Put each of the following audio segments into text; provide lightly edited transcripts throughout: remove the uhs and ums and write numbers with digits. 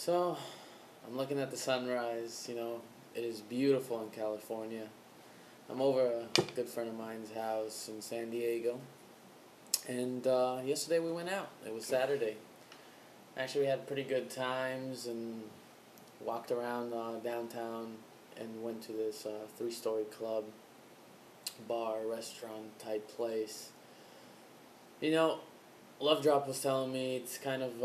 So, I'm looking at the sunrise. It is beautiful in California. I'm over a good friend of mine's house in San Diego. And yesterday we went out. It was Saturday. Actually, we had pretty good times and walked around downtown and went to this three-story club, bar, restaurant type place. You know, Love Drop was telling me it's kind of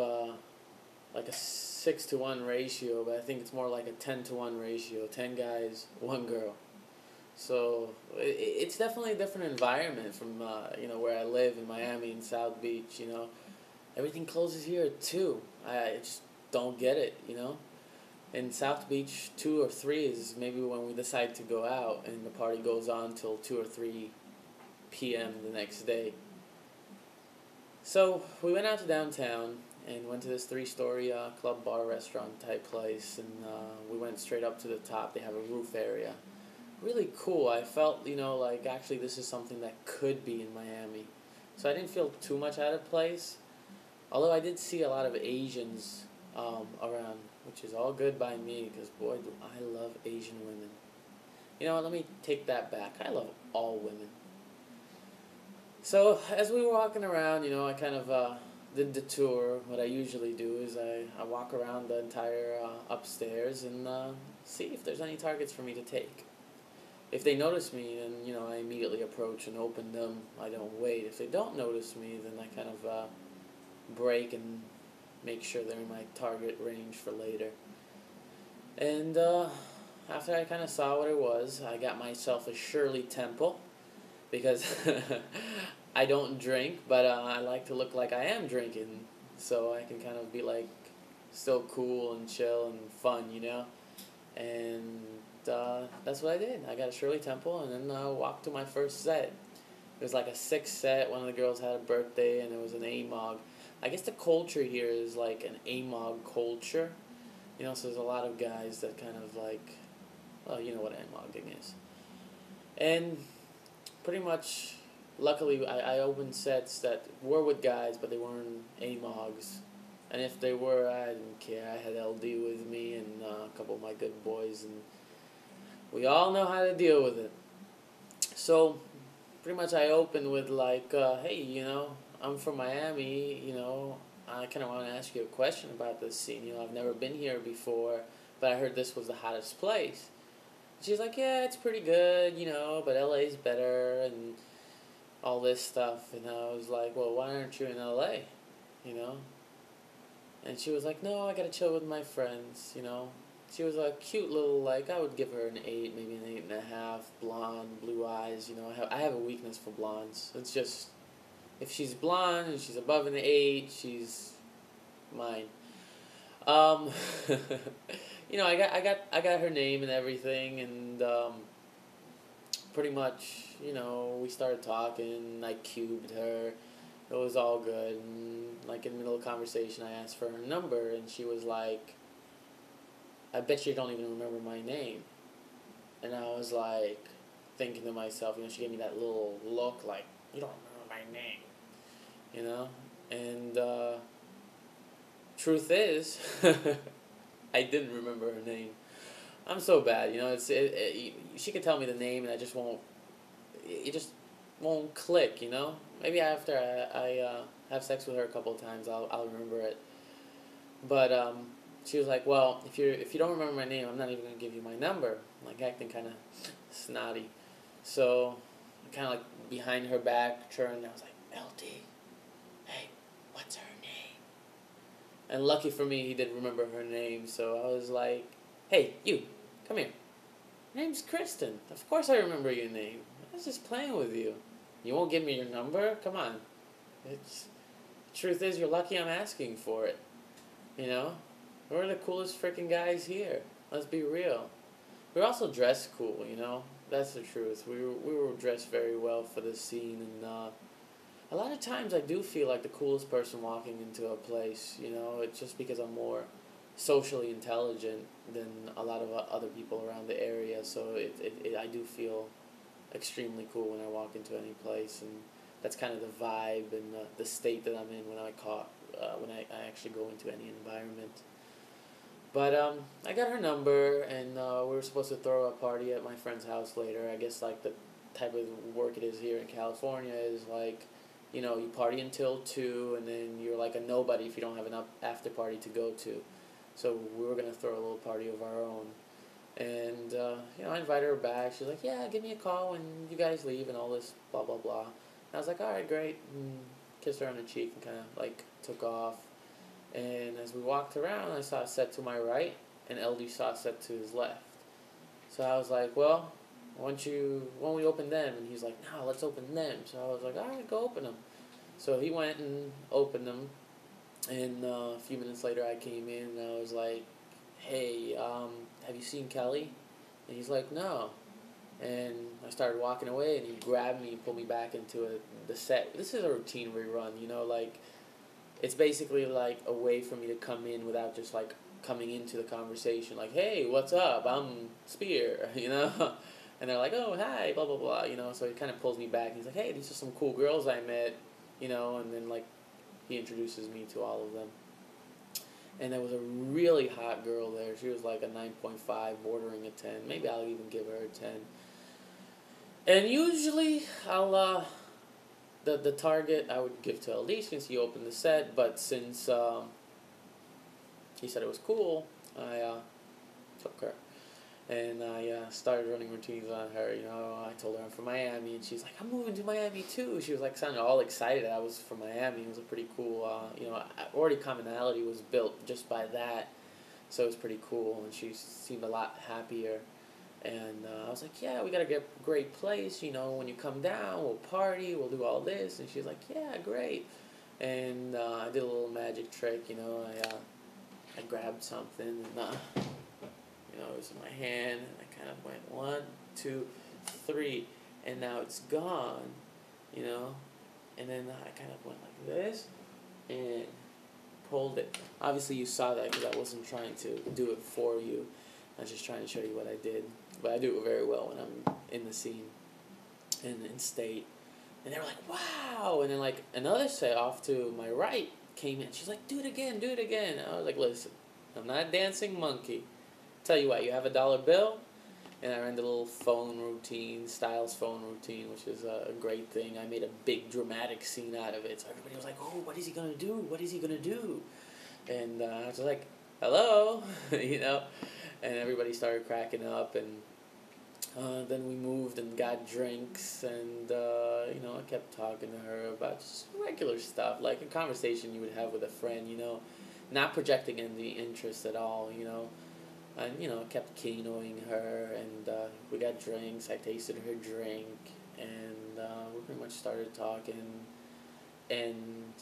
like a 6-to-1 ratio, but I think it's more like a 10-to-1 ratio. 10 guys, 1 girl. So it's definitely a different environment from where I live in Miami and South Beach. Everything closes here at 2. I just don't get it. In South Beach, 2 or 3 is maybe when we decide to go out, and the party goes on till 2 or 3 p.m. the next day. So we went out to downtown and went to this 3-story club, bar, restaurant type place, and we went straight up to the top. They have a roof area. Really cool. I felt, like actually this is something that could be in Miami. So I didn't feel too much out of place. Although I did see a lot of Asians around, which is all good by me, because boy, do I love Asian women. You know what, let me take that back. I love all women. So as we were walking around, I kind of did the tour. What I usually do is I walk around the entire upstairs and see if there's any targets for me to take. If they notice me, then, I immediately approach and open them. I don't wait. If they don't notice me, then I kind of break and make sure they're in my target range for later. And after I kind of saw what it was, I got myself a Shirley Temple, because I don't drink, but I like to look like I am drinking, so I can kind of be like still cool and chill and fun, and that's what I did. I got a Shirley Temple and then walked to my first set. It was like a 6 set. One of the girls had a birthday and it was an AMOG. I guess the culture here is like an AMOG culture, so there's a lot of guys that kind of like, well, you know what AMOGing is. And pretty much, luckily, I opened sets that were with guys, but they weren't AMOGs. And if they were, I didn't care. I had LD with me and a couple of my good boys, and we all know how to deal with it. So, pretty much I opened with like, hey, I'm from Miami, I kind of want to ask you a question about this scene. I've never been here before, but I heard this was the hottest place. She's like, yeah, it's pretty good, but LA's better and all this stuff. And I was like, well, why aren't you in LA, And she was like, no, I gotta chill with my friends, She was a cute little, like, I would give her an 8, maybe an 8.5, blonde, blue eyes, I have a weakness for blondes. It's just, if she's blonde and she's above an 8, she's mine. I got her name and everything, and pretty much, we started talking. I cubed her. It was all good. And like in the middle of the conversation, I asked for her number, and she was like, "I bet you don't even remember my name." And I was like, thinking to myself, she gave me that little look, like, "You don't remember my name," And truth is, I didn't remember her name. I'm so bad, she could tell me the name and it just won't click, Maybe after I have sex with her a couple of times, I'll remember it. But she was like, well, if you don't remember my name, I'm not even gonna give you my number. Like, acting kind of snotty. So I kind of like behind her back turned. And I was like, LD, hey, what's her name? And lucky for me, he did remember her name. So I was like, hey, you, come here. My name's Kristen. Of course I remember your name. I was just playing with you. You won't give me your number? Come on. Truth is, you're lucky I'm asking for it. We're the coolest freaking guys here. Let's be real. We're also dressed cool, That's the truth. We were dressed very well for this scene, and a lot of times I do feel like the coolest person walking into a place, It's just because I'm more socially intelligent than a lot of other people around the area, so I do feel extremely cool when I walk into any place, and that's kind of the vibe and the state that I'm in when I actually go into any environment. But I got her number, and we were supposed to throw a party at my friend's house later. I guess like the type of work it is here in California is like, you party until 2, and then you're like a nobody if you don't have an after party to go to. So we were gonna throw a little party of our own, and I invited her back. She's like, yeah, give me a call when you guys leave and all this blah blah blah. And I was like, all right, great. And kissed her on the cheek and kind of like took off. And as we walked around, I saw a set to my right, and LD saw a set to his left. So I was like, well, when we open them? And he's like, no, let's open them. So I was like, all right, go open them. So he went and opened them, and a few minutes later I came in, and I was like, hey, have you seen Kelly? And he's like, no. And I started walking away, and he grabbed me and pulled me back into the set. This is a routine rerun, like, it's basically like a way for me to come in without just like coming into the conversation. Like, hey, what's up? I'm Spear, And they're like, oh, hi, blah, blah, blah, So he kind of pulls me back. And he's like, hey, these are some cool girls I met, And then like he introduces me to all of them. And there was a really hot girl there. She was like a 9.5, bordering a 10. Maybe I'll even give her a 10. And usually I'll the target I would give to LD since he opened the set, but since he said it was cool, I took her. And I started running routines on her. I told her I'm from Miami, and she's like, I'm moving to Miami too. She was like sounding all excited I was from Miami. It was a pretty cool, already commonality was built just by that, so it was pretty cool, and she seemed a lot happier. And I was like, yeah, we got a great place, when you come down, we'll party, we'll do all this. And she's like, yeah, great. And I did a little magic trick, I grabbed something, and, it was in my hand, and I kind of went 1, 2, 3, and now it's gone, And then I kind of went like this, and pulled it. Obviously, you saw that because I wasn't trying to do it for you. I was just trying to show you what I did. But I do it very well when I'm in the scene and in state. And they were like, wow! And then like another set off to my right came in. She's like, do it again, do it again. I was like, listen, I'm not a dancing monkey. Tell you what, you have a dollar bill? And I ran the little phone routine, Styles phone routine, which is a great thing. I made a big dramatic scene out of it. So everybody was like, oh, what is he going to do? What is he going to do? And I was like, hello, And everybody started cracking up, and then we moved and got drinks, and I kept talking to her about just regular stuff, like a conversation you would have with a friend, not projecting any interest at all, and I kept keynoting her, and we got drinks. I tasted her drink, and we pretty much started talking, and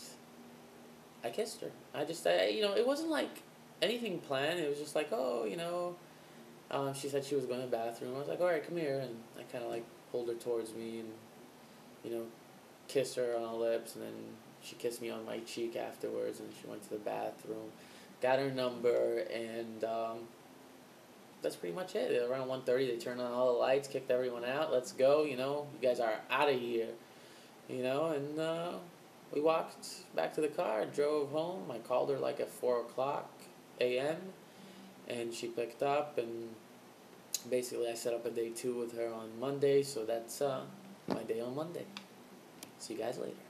I kissed her. It wasn't like anything planned. It was just like, oh, she said she was going to the bathroom. I was like, all right, come here. And I kind of like pulled her towards me and, kissed her on the lips. And then she kissed me on my cheek afterwards. And she went to the bathroom, got her number, and that's pretty much it. Around 1:30, they turned on all the lights, kicked everyone out. Let's go, you guys are out of here, and we walked back to the car, drove home. I called her like at 4 o'clock a.m., and she picked up, and basically I set up a day 2 with her on Monday, so that's my day on Monday. See you guys later.